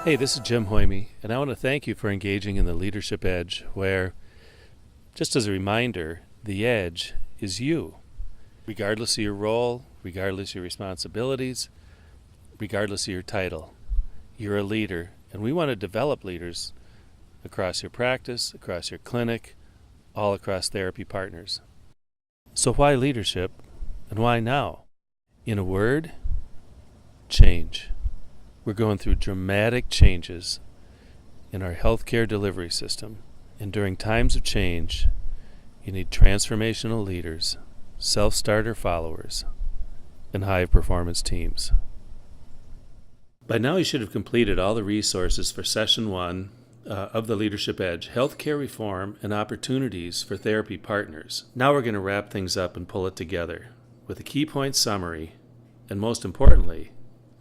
Hey, this is Jim Hoyme, and I want to thank you for engaging in the Leadership Edge, where, just as a reminder, the edge is you. Regardless of your role, regardless of your responsibilities, regardless of your title, you're a leader, and we want to develop leaders across your practice, across your clinic, all across Therapy Partners. So why leadership, and why now? In a word, change. We're going through dramatic changes in our healthcare delivery system, and during times of change, you need transformational leaders, self-starter followers, and high-performance teams. By now you should have completed all the resources for Session 1 of the Leadership Edge, Healthcare Reform and Opportunities for Therapy Partners. Now we're going to wrap things up and pull it together with a key point summary, and most importantly,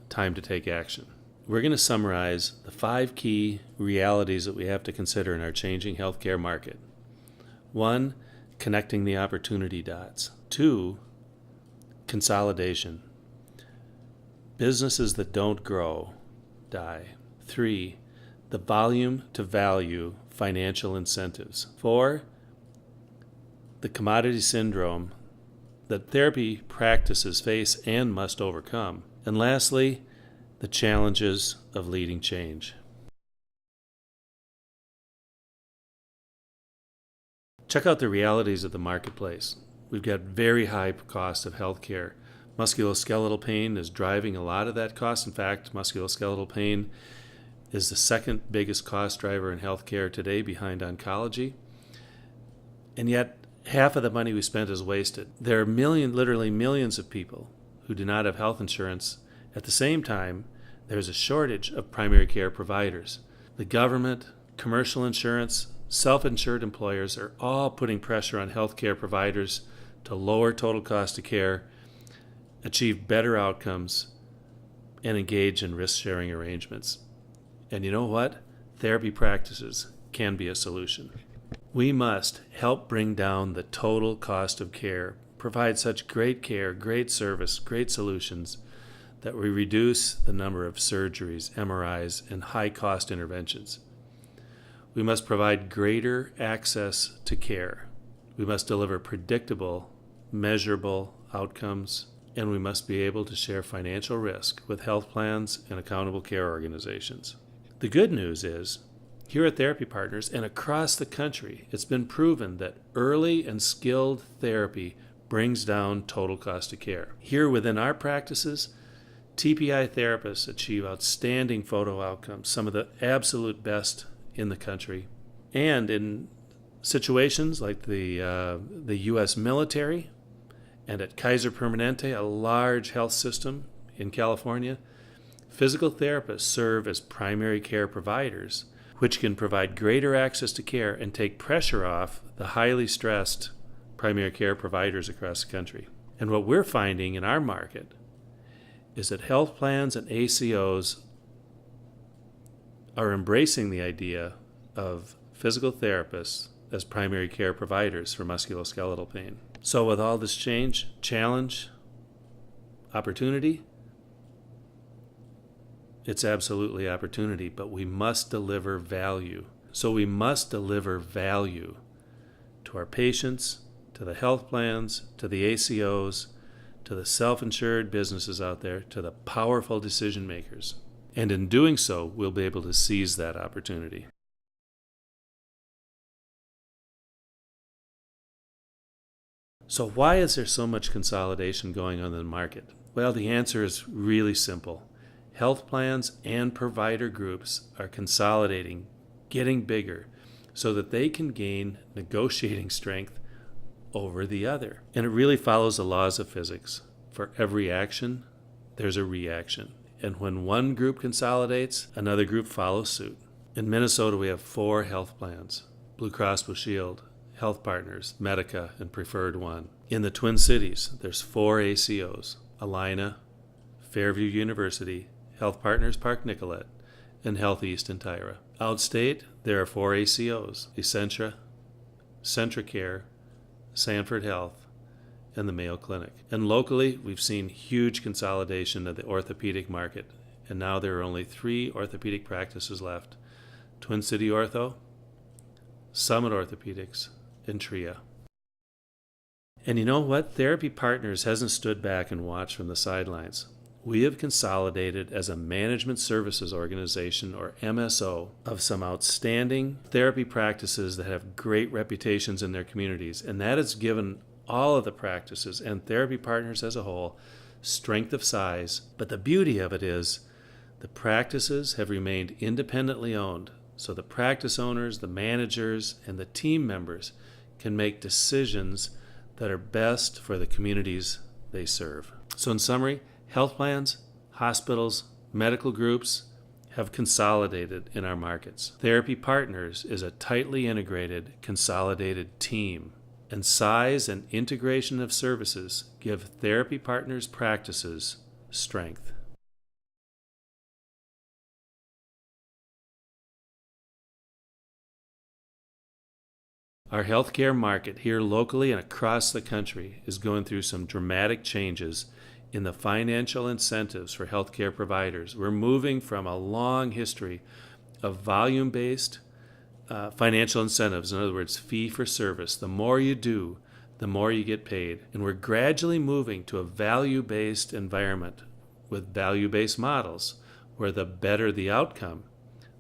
time to take action. We're going to summarize the 5 key realities that we have to consider in our changing healthcare market. 1, connecting the opportunity dots. 2, consolidation. Businesses that don't grow die. 3, the volume to value financial incentives. 4, the commodity syndrome that therapy practices face and must overcome. And lastly, the challenges of leading change. Check out the realities of the marketplace. We've got very high cost of healthcare. Musculoskeletal pain is driving a lot of that cost. In fact, musculoskeletal pain is the second biggest cost driver in healthcare today, behind oncology. And yet, half of the money we spent is wasted. There are literally millions of people who do not have health insurance. At the same time, there's a shortage of primary care providers. The government, commercial insurance, self-insured employers are all putting pressure on healthcare providers to lower total cost of care, achieve better outcomes, and engage in risk-sharing arrangements. And you know what? Therapy practices can be a solution. We must help bring down the total cost of care, provide such great care, great service, great solutions that we reduce the number of surgeries, MRIs, and high-cost interventions. We must provide greater access to care. We must deliver predictable, measurable outcomes, and we must be able to share financial risk with health plans and accountable care organizations. The good news is, here at Therapy Partners and across the country, it's been proven that early and skilled therapy brings down total cost of care. Here within our practices, TPI therapists achieve outstanding photo outcomes, some of the absolute best in the country. And in situations like the U.S. military and at Kaiser Permanente, a large health system in California, physical therapists serve as primary care providers, which can provide greater access to care and take pressure off the highly stressed primary care providers across the country. And what we're finding in our market is that health plans and ACOs are embracing the idea of physical therapists as primary care providers for musculoskeletal pain. So with all this challenge, opportunity, it's absolutely opportunity, but we must deliver value. So we must deliver value to our patients, to the health plans, to the ACOs, to the self-insured businesses out there, to the powerful decision makers. And in doing so, we'll be able to seize that opportunity. So why is there so much consolidation going on in the market? Well, the answer is really simple. Health plans and provider groups are consolidating, getting bigger, so that they can gain negotiating strength over the other. And it really follows the laws of physics. For every action, there's a reaction. And when one group consolidates, another group follows suit. In Minnesota, we have 4 health plans: Blue Cross Blue Shield, Health Partners, Medica, and Preferred One. In the Twin Cities, there's 4 ACOs: Allina, Fairview University, Health Partners Park Nicollet, and Health East in Tyra. Outstate, there are 4 ACOs: Essentia, Centricare, Sanford Health, and the Mayo Clinic. And locally, we've seen huge consolidation of the orthopedic market and now there are only 3 orthopedic practices left: Twin City Ortho, Summit Orthopedics, and Tria. And you know what? Therapy Partners hasn't stood back and watched from the sidelines. We have consolidated as a management services organization, or MSO, of some outstanding therapy practices that have great reputations in their communities, and that has given all of the practices and Therapy Partners as a whole strength of size. But the beauty of it is the practices have remained independently owned, so the practice owners, the managers, and the team members can make decisions that are best for the communities they serve. So in summary, health plans, hospitals, medical groups have consolidated in our markets. Therapy Partners is a tightly integrated, consolidated team, and size and integration of services give Therapy Partners practices strength. Our healthcare market here locally and across the country is going through some dramatic changes in the financial incentives for healthcare providers. We're moving from a long history of volume-based financial incentives, in other words, fee for service. The more you do, the more you get paid. And we're gradually moving to a value-based environment with value-based models where the better the outcome,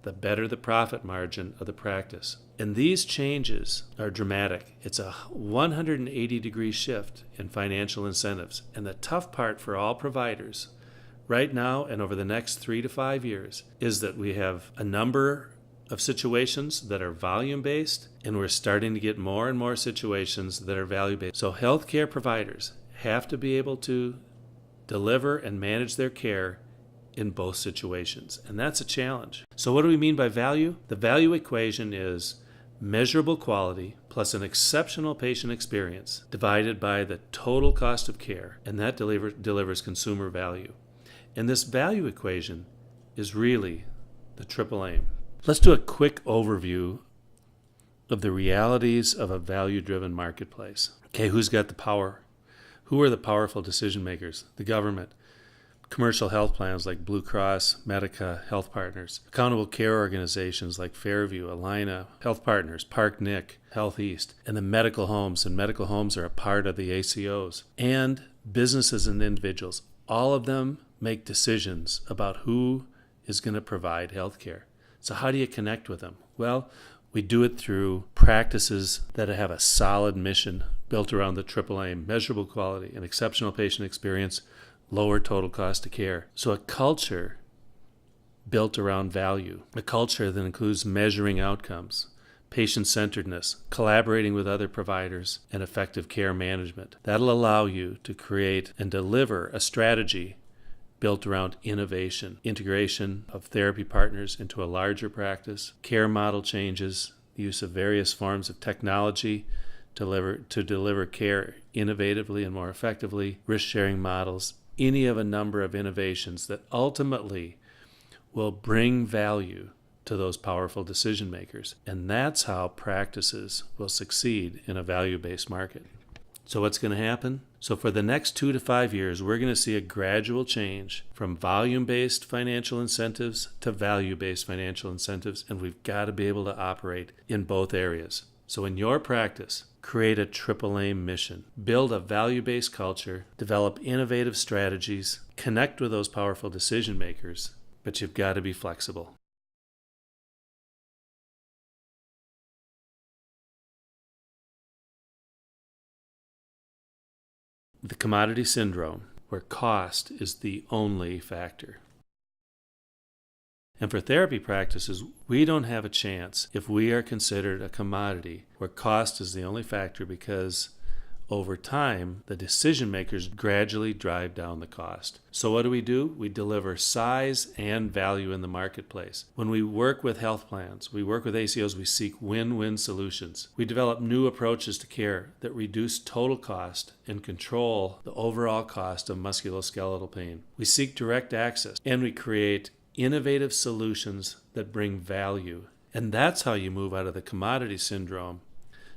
the better the profit margin of the practice. And these changes are dramatic. It's a 180-degree shift in financial incentives. And the tough part for all providers right now and over the next 3 to 5 years is that we have a number of situations that are volume-based, and we're starting to get more and more situations that are value-based. So healthcare providers have to be able to deliver and manage their care in both situations, and that's a challenge. So what do we mean by value? The value equation is measurable quality plus an exceptional patient experience divided by the total cost of care, and that delivers consumer value. And this value equation is really the triple aim. Let's do a quick overview of the realities of a value-driven marketplace. Okay, who's got the power? Who are the powerful decision makers? The government. Commercial health plans like Blue Cross, Medica, Health Partners, accountable care organizations like Fairview, Allina, Health Partners, ParkNIC, Health East, and the medical homes, and medical homes are a part of the ACOs, and businesses and individuals. All of them make decisions about who is going to provide health care. So how do you connect with them? Well, we do it through practices that have a solid mission built around the triple aim: measurable quality, an exceptional patient experience, lower total cost of care. So a culture built around value, a culture that includes measuring outcomes, patient-centeredness, collaborating with other providers, and effective care management. That'll allow you to create and deliver a strategy built around innovation, integration of Therapy Partners into a larger practice, care model changes, the use of various forms of technology to deliver care innovatively and more effectively, risk-sharing models, any of a number of innovations that ultimately will bring value to those powerful decision makers. And that's how practices will succeed in a value-based market. So what's going to happen? So for the next 2 to 5 years, we're going to see a gradual change from volume-based financial incentives to value-based financial incentives, and we've got to be able to operate in both areas. So in your practice, create a triple aim mission, build a value-based culture, develop innovative strategies, connect with those powerful decision makers, but you've got to be flexible. The commodity syndrome, where cost is the only factor. And for therapy practices, we don't have a chance if we are considered a commodity where cost is the only factor, because over time, the decision makers gradually drive down the cost. So what do? We deliver size and value in the marketplace. When we work with health plans, we work with ACOs, we seek win-win solutions. We develop new approaches to care that reduce total cost and control the overall cost of musculoskeletal pain. We seek direct access, and we create innovative solutions that bring value. And that's how you move out of the commodity syndrome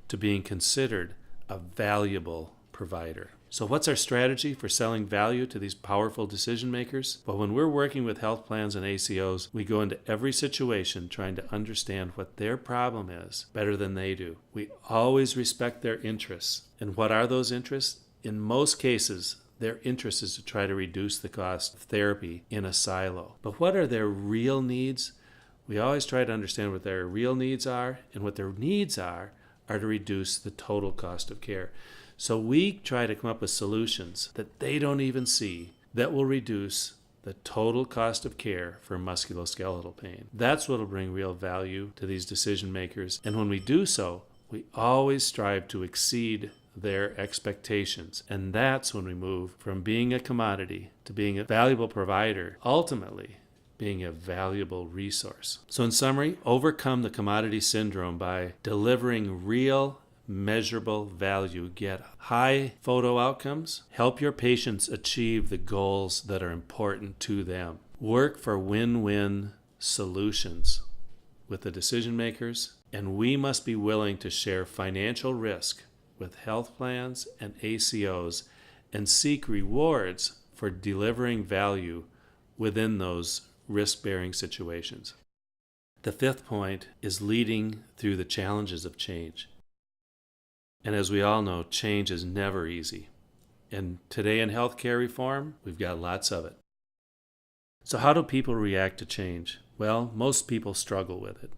to being considered a valuable provider. So what's our strategy for selling value to these powerful decision makers? Well, when we're working with health plans and ACOs, we go into every situation trying to understand what their problem is better than they do. We always respect their interests. And what are those interests? In most cases, their interest is to try to reduce the cost of therapy in a silo. But what are their real needs? We always try to understand what their real needs are, and what their needs are to reduce the total cost of care. So we try to come up with solutions that they don't even see that will reduce the total cost of care for musculoskeletal pain. That's what will bring real value to these decision makers. And when we do so, we always strive to exceed their expectations. And that's when we move from being a commodity to being a valuable provider, ultimately being a valuable resource. So in summary, overcome the commodity syndrome by delivering real, measurable value, get high photo outcomes, help your patients achieve the goals that are important to them. Work for win-win solutions with the decision makers, and we must be willing to share financial risk with health plans and ACOs and seek rewards for delivering value within those risk-bearing situations. The fifth point is leading through the challenges of change. And as we all know, change is never easy. And today in healthcare reform, we've got lots of it. So how do people react to change? Well, most people struggle with it,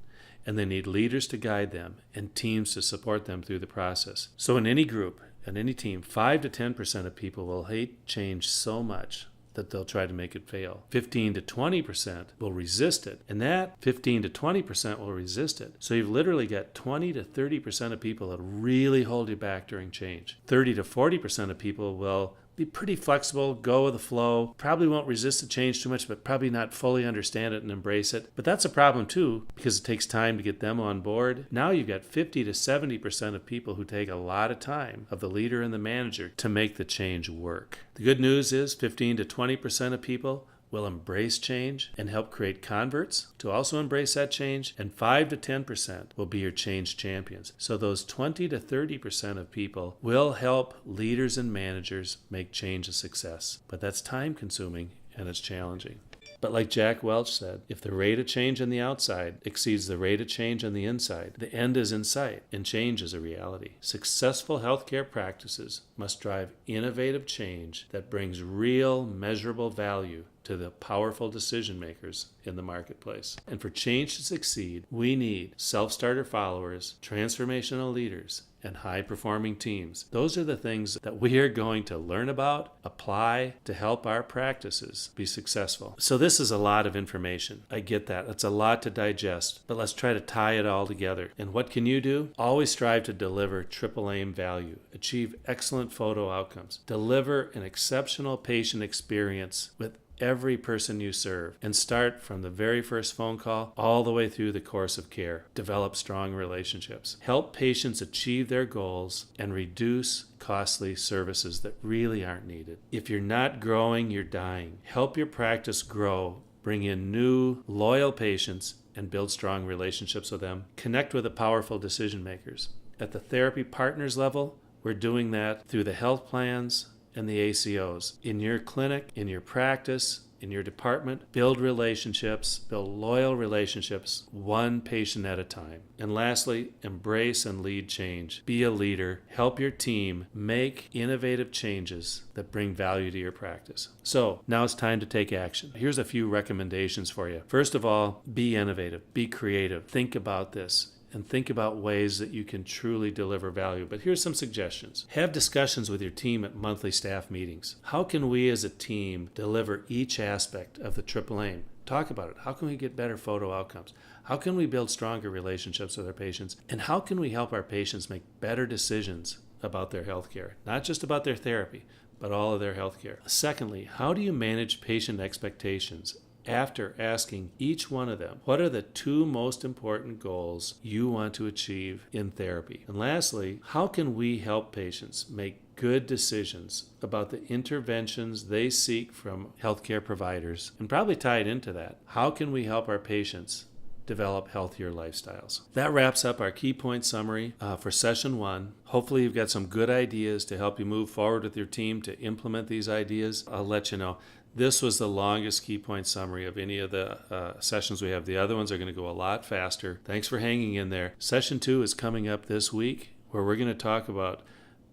and they need leaders to guide them and teams to support them through the process. So in any group, in any team, 5 to 10% of people will hate change so much that they'll try to make it fail. 15 to 20% will resist it, and that 15 to 20% will resist it. So you've literally got 20 to 30% of people that really hold you back during change. 30 to 40% of people will be pretty flexible, go with the flow, probably won't resist the change too much, but probably not fully understand it and embrace it. But that's a problem too, because it takes time to get them on board. Now you've got 50 to 70% of people who take a lot of time, of the leader and the manager, to make the change work. The good news is 15 to 20% of people will embrace change and help create converts to also embrace that change, and 5 to 10% will be your change champions. So those 20 to 30% of people will help leaders and managers make change a success. But that's time consuming and it's challenging. But like Jack Welch said, if the rate of change on the outside exceeds the rate of change on the inside, the end is in sight and change is a reality. Successful healthcare practices must drive innovative change that brings real, measurable value to the powerful decision makers in the marketplace. And for change to succeed, we need self-starter followers, transformational leaders, and high-performing teams. Those are the things that we are going to learn about, apply to help our practices be successful. So this is a lot of information. I get that. It's a lot to digest, but let's try to tie it all together. And what can you do? Always strive to deliver triple aim value, achieve excellent photo outcomes, deliver an exceptional patient experience with every person you serve, and start from the very first phone call all the way through the course of care. Develop strong relationships. Help patients achieve their goals and reduce costly services that really aren't needed. If you're not growing, you're dying. Help your practice grow. Bring in new, loyal patients and build strong relationships with them. Connect with the powerful decision makers. At the therapy partners level, we're doing that through the health plans and the ACOs. In your clinic, in your practice, in your department, build relationships, build loyal relationships, one patient at a time. And lastly, embrace and lead change. Be a leader. Help your team make innovative changes that bring value to your practice. So now it's time to take action. Here's a few recommendations for you. First of all, be innovative, be creative. Think about this. And think about ways that you can truly deliver value. But here's some suggestions. Have discussions with your team at monthly staff meetings. How can we as a team deliver each aspect of the triple aim? Talk about it. How can we get better photo outcomes? How can we build stronger relationships with our patients? And how can we help our patients make better decisions about their healthcare? Not just about their therapy, but all of their healthcare. Secondly, how do you manage patient expectations? After asking each one of them, what are the 2 most important goals you want to achieve in therapy? And lastly, how can we help patients make good decisions about the interventions they seek from healthcare providers? And probably tied into that, how can we help our patients develop healthier lifestyles. That wraps up our key point summary for session 1. Hopefully you've got some good ideas to help you move forward with your team to implement these ideas. I'll let you know. This was the longest key point summary of any of the sessions we have. The other ones are going to go a lot faster. Thanks for hanging in there. Session 2 is coming up this week, where we're going to talk about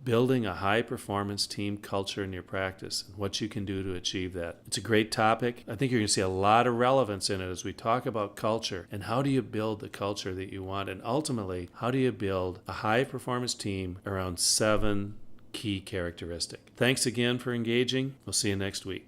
building a high-performance team culture in your practice and what you can do to achieve that. It's a great topic. I think you're going to see a lot of relevance in it as we talk about culture and how do you build the culture that you want, and ultimately, how do you build a high-performance team around 7 key characteristics. Thanks again for engaging. We'll see you next week.